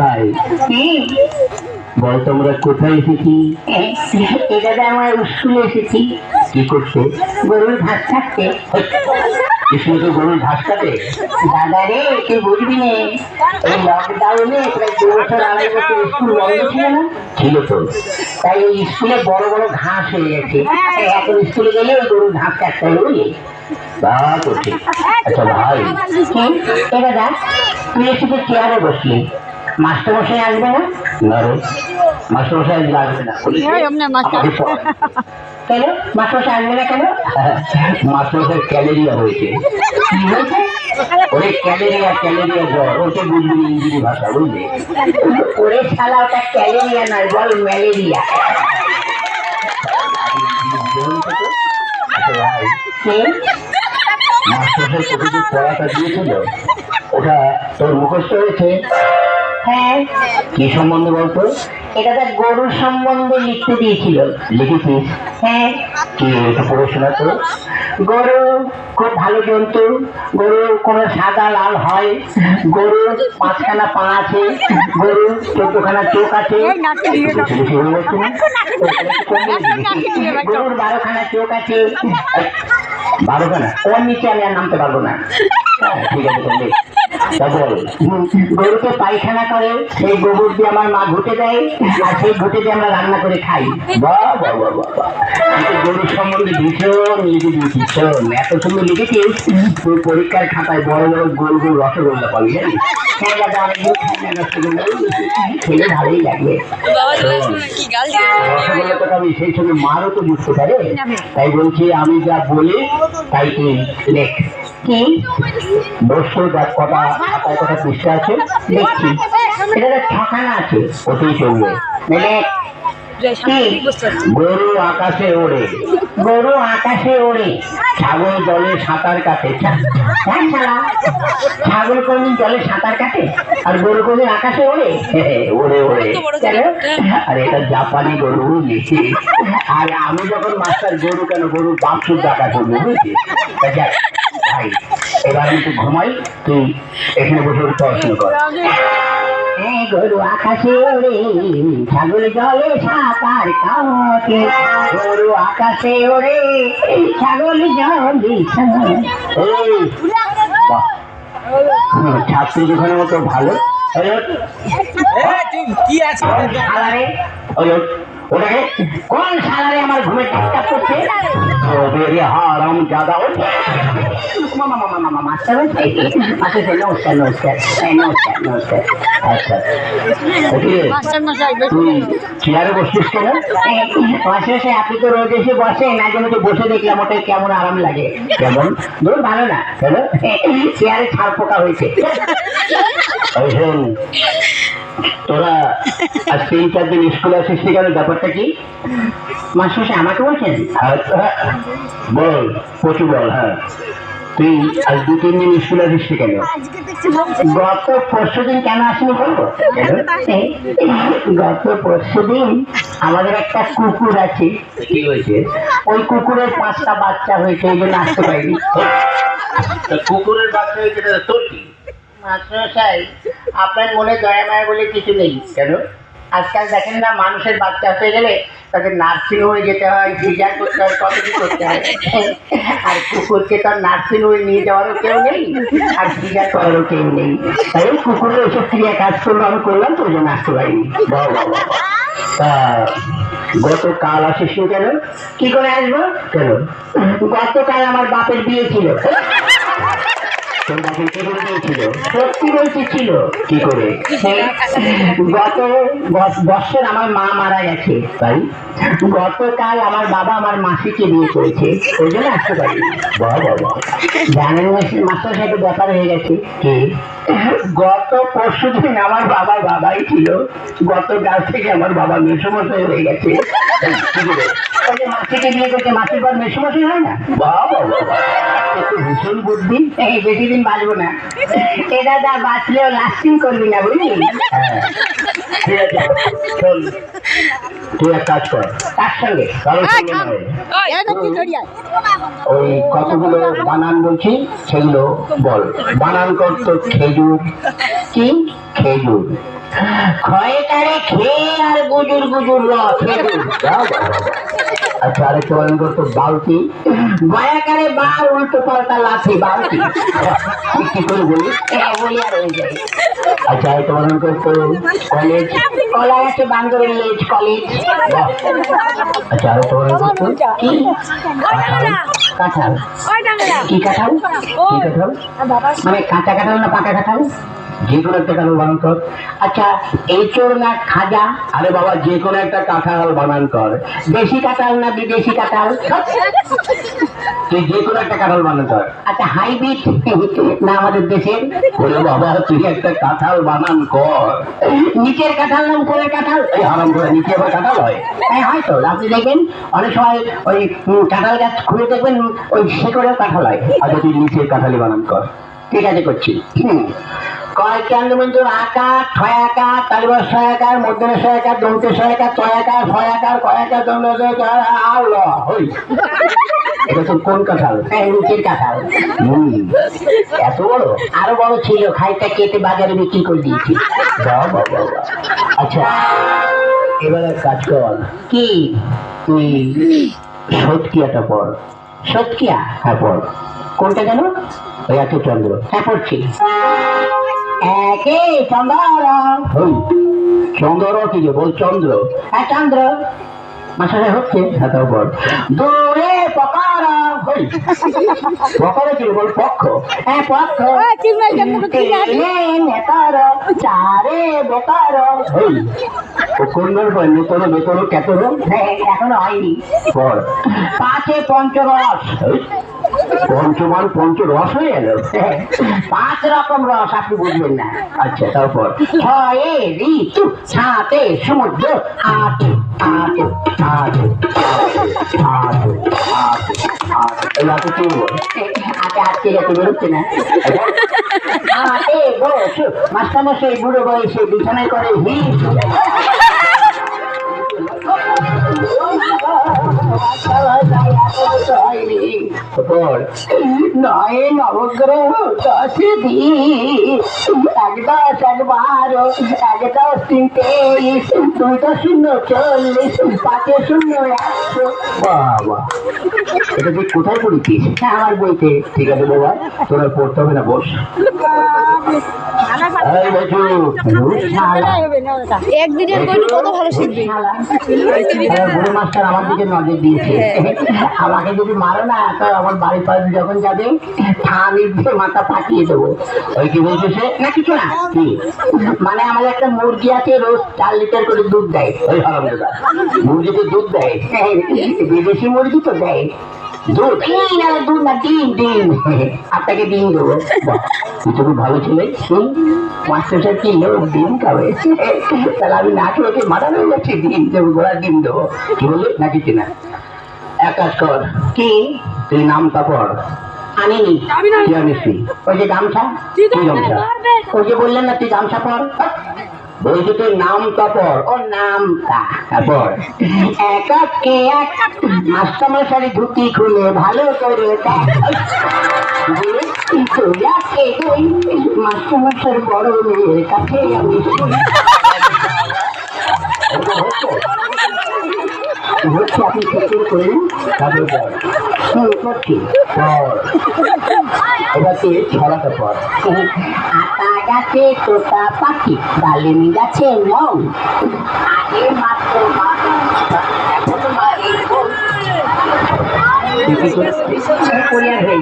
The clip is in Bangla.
ভাই বল তোমরা কোথায় এসেছি? দাদা আমার স্কুলে এসেছি। কি করছো? গরুর ঘাস থাকতে। স্কুলে তো গরুর ঘাস কাটে? দাদা রে তুই বুঝবি না, এই লকডাউনে প্রায় 2 বছর 2.5 বছর স্কুল বন্ধ ছিল না? ছিল তো। তাই ওই স্কুলে বড় বড় ঘাস হয়ে গেছে। এখন স্কুলে গেলে ওই গরুর ঘাস কাটতে হবে বুঝলি। তা তো ঠিক। আচ্ছা ভাই দাদা তুই এসে তো চেয়ারে বসলি, মাস্টারমশাই আসবে না? না রে, মাস্টারমশাই আজকে আসবে না। আমাকে পড়ায়। কেন মাস্টারমশাই আসবে না কেন? মাস্টারমশাই ক্যালেরিয়া হয়েছে। কি হয়েছে? ওরে ক্যালেরিয়া জ্বর, ওকে বুঝবি ইংরেজি ভাষা বুঝলি। ওরে শালা ওটা ক্যালেরিয়া নয়, বল ম্যালেরিয়া। আচ্ছা ভাই মাস্টারমশাই তোকে যে পড়াটা দিয়েছিল ওটা তোর মুখস্থ হয়েছে? হ্যাঁ। কি সম্বন্ধে বলতো? এটা তো গরুর সম্বন্ধে লিখতে দিয়েছিল। লিখেছিস? হ্যাঁ। কি এটা পড়াশোনা তো? গরু খুব ভালো জন্তু, গরু কোন সাদা লাল হয়, গরু 5খানা পা আছে, গরু 14খানা চোখ আছে, গরুর 12খানা চোখ আছে। 12খানা? ওর নিচে আমি আর নামতে পারবো না। ঠিক আছে তাহলে তা বল। গরুকে পায়খানা করে, সেই গোবর দিয়ে আমার মা ঘুটে দেয়, আর সেই ঘুটে দিয়ে আমরা রান্না করে খাই। বাহ বাহ বাহ বাহ বাহ, গরুর সম্বন্ধে ভীষণ লিখে দিয়েছিস। শোন, এত সুন্দর লিখেছিস তুই পরীক্ষার খাতায় বড় বড় গোল গোল রসগোল্লা পাবি জানিস? হ্যাঁ দাদা অনেকদিন খাই না রসগোল্লা, খেলে ভালোই লাগবে। রসগোল্লা তো আমি সেই সঙ্গে মারও তো বুঝতে পারে, তাই বলছি আমি যা বলি তাই তুই লেখ। কি বসো, দেখ কটা খাতায় কটা পৃষ্ঠা আছে দেখছি, এটা তো 6খানা আছে। ওতেই চলবে। মানে গরু আকাশে ওড়ে, গরু আকাশে ওড়ে, ছাগল জলে সাঁতার কাটে। হ্যাঁ শালা, ছাগল কোনদিন জলে সাঁতার কাটে আর গরু কোনদিন আকাশে ওড়ে? ওড়ে ওড়ে। কেন? আর এটা জাপানি গরু বুঝলি। আর আমি যখন মাস্টার গরু কেন, গরুর বাছুর ডাকা করবো বুঝলি। তা যাক ভাই, এবার আমি একটু ঘুমাই, তুই এখানে বসে বসে পড়াশোনা কর। গরু আকাশে ওড়ে, ছাগল জলে সাঁতার কাটে, গরু আকাশে ওড়ে, ছাগল জলে এই, বাহ, ছাত্রী যেখানে মতো ভালো। কি আছে শালারে, ওটাকে কোন শালারে আমার ঘুমে ডিস্টার্ব করছে? হারাম জাদা। মাস্টার নমস্কার নমস্কার নমস্কার নমস্কার। আচ্ছা তুই চেয়ারে বসছিস কেন? মাস্টার আপনি তো রোজ এসে বসেন, মাঝে মধ্যে বসে দেখলাম ওটাই কেমন আরাম লাগে। কেমন? ধর ভালো না, কেন? চেয়ারে ছাড় পোকা হয়েছে। তোরা আজ 3-4 দিন স্কুলে আসিস কেন, ব্যাপারটা কি? মাস্টার আমাকে বলছেন? বল প্রচুর বল। হ্যাঁ তুই আজ 2-3 দিন স্কুলে আসিস কেন? গত পরশুদিন কেন আসেনি বলবো? গত পরশুদিন আমাদের একটা কুকুর আছে। কি হয়েছে? ওই কুকুরের 5টা বাচ্চা হয়েছে, এই জন্য আসতে পারিনি। কুকুরের বাচ্চা হয়েছে তোর কি? মাস্টারমশাই আপনার মনে দয়া মায়া বলে কিছু নেই। কেন? আজকাল দেখেন না, মানুষের বাচ্চা হতে গেলে তাদের নার্সিং হোমে যেতে হয়, সিজার করতে হয়, কত কি করতে হয়। আর কুকুরকে তো নার্সিং হোমে নিয়ে যাওয়ারও কেউ নেই, আর সিজার করারও কেউ নেই। তাই কুকুরের ওইসব ক্রিয়া কাজ করলো, আমি করলাম, তো ওই জন্য আসতে পারিনি। তা গতকাল আসিস কেন? কি করে আসবো? কেন? গতকাল আমার বাপের বিয়ে ছিল। তোর বাপের কি করে দিয়েছিল? সত্যি বলছি ছিল। কি করে? গত বছর আমার মা মারা গেছে, তাই গতকাল আমার বাবা আমার মাসিকে বিয়ে করেছে, ওই জন্য আসতে পারি। বাহ বাবা, জানেন মাস্টার সাথে ব্যাপার হয়ে গেছে কি? গত পরশু দিন আমার বাবার বাবাই ছিল, গতকাল থেকে আমার বাবা মেসমশাই হয়ে গেছে। ওই যে মাসিকে বিয়ে করছে, মাসির পর মেসমশাই হয় না? বাহ বাবা, ভীষণ বুদ্ধি। এই বেশি দিন বাঁচবো না। এ দাদা বাঁচলেও লাস্টিং করবি না, বুঝলি? হ্যাঁ, ঠিক আছে, শোন, তুই এক কাজ কর, তার সঙ্গে কারোর সঙ্গে নয়। ওই কতগুলো বানান বলছি সেগুলো বল। বানান কর তো খেজুর। কি খেজুর। ক্ষয়ে তারে খেয়ে আর গুজুর গুজুর খেজুর। যা বাবা। আচ্ছা, আরেকটা বানান কর তো বালতি। বয়াকারে বার উল্টো পাল্টা লাঠি বালতি। কি করে বলি? বলি আর হয়ে যায়। আচ্ছা, আরেকটা বানান কর তো কলেজ। কলা গাছে বান্দরের লেজ কলেজ। বাহ। আচ্ছা, আরেকটা বানান কর তো কি কাঁঠাল। কাঁঠাল? কি কাঁঠাল? কি কাঁঠাল? মানে কাঁচা কাঁঠাল না পাকা কাঁঠাল? যে কোনো একটা কাঁঠাল বানান কর। আচ্ছা, এঁচোড় না খাজা? আরে বাবা, যে কোনো একটা কাঁঠাল বানান কর। দেশি কাঁঠাল না বিদেশি কাঁঠাল? তুই যে কোনো একটা কাঁঠাল বানান কর। আচ্ছা, হাইব্রিড না আমাদের দেশের? ওরে বাবা, তুই একটা কাঁঠাল বানান কর। নিচের কাঁঠাল না উপরের কাঁঠাল? এই হারাম করে নিচে আবার কাঁঠাল হয়? হ্যাঁ, হয়তো আপনি দেখবেন অনেক সময় ওই কাঁঠাল গাছ খুলে দেখবেন ওই শেকড়েও কাঁঠাল হয়। আচ্ছা, তুই নিচের কাঁঠালি বানান কর। ঠিক আছে, করছি। কয় কেন্দ্রবিন্দু আকার ছয়াকার তালিবাস ছয়াকার মধ্যে ছয়াকার দন্তে ছয়াকার ছয়াকার ছয়াকার কয়াকার দন্ড ওই, এটা তোর কোন কাঁঠাল? নিচের কাঁঠাল। এত বড়? আরো বড় ছিল, খাইটা কেটে বাজারে বিক্রি করে দিয়েছি। বাবা বাবা। আচ্ছা, এবার এক কাজ কর, কি তুই সৎকিয়াটা পড়। সৎকিয়া? হ্যাঁ, পড়। কোনটা যেন? ওই এত চন্দ্র। হ্যাঁ, পড়ছি। একে চন্দ্র। ওই চন্দ্র কি যে বল? চন্দ্র। হ্যাঁ, চন্দ্র। মাসারে হচ্ছে হ্যাঁ, তাও পড়। দূরে পকার। ওই পকারে কি বল? পক্ষ। হ্যাঁ, পক্ষ। নেতার চারে বেকার। ওই ও কোন গল্প? নূতন বেতন কেতন। এখনো হয়নি। পড়। পাঁচে পঞ্চরস। ওই পঞ্চমান পঞ্চরস হয়ে গেল। 5 রকম রস, আপনি বুঝবেন না। আচ্ছা, তারপর 6 ঋতু, 7 সমুদ্র, 8 8 আট আট আট আট এই রাতে কি বল? আজকে যাতে বেরোচ্ছে না। 8 বস মাস্টারমশাই বুড়ো বয়সে বিছানায় করে হিট। নয় নবগ্রহ 10 দিন, 1 10 1 12 1 10 3 23 2 10 0 40 5 0 100। বাবা, এটা তুই কোথায় পড়েছিস? আমার বইতে। ঠিক আছে বাবা, তোরা পড়তে হবে না, বস। এই বসু, একদিনের বইটা কত ভালো শিখবি। বুড়ো মাস্টার আমার দিকে নজর দিয়েছে। আমাকে যদি মারো না তো আমার বাড়ির পাশে যখন যাবে থামির দিয়ে মাথা ফাটিয়ে দেবো। ওই কি বলছে সে? না কিছু না। কি? মানে আমাদের একটা মুরগি আছে, রোজ 4 লিটার করে দুধ দেয়। ওই হারাম দাদা, মুরগিতে দুধ দেয়? বিদেশি মুরগি তো দেয় দুধ। দুধ না, ডিম ডিম। আপনাকে ডিম দেবো। বাহ, তুই তো খুব ভালো ছেলে। মাস্টার সাহেব কি লোক ডিম খাবে? তাহলে আমি না খেয়ে ওকে মারা হয়ে যাচ্ছি। ডিম দেবো, গোড়ার ডিম দেবো। কি বললি? না কিছু না, এক কাজ কর, কি তুই নামটা পড়। আনিনি? কি আনিস তুই? ওই যে গামছা। কি গামছা? ওই যে বললেন না তুই গামছা পর। বলছি তুই নামটা পড়। ওর নামটা হ্যাঁ, পড়। একে এক মাস্টারমশাই ধুতি খুলে ভালো করে দেখ। মাস্টারমশাই বড় মেয়ের কাছে আমি হচ্ছে, আপনি ঠিক করে তারপরে পড়। করছি। পড়। এবার তুই ছড়াটা পড়। আতা গাছে তোতা পাখি, ডালিম গাছে মৌ, আগে মাত্র এখন বাড়ি তুই কি করছিস? কোরিয়ার হয়ে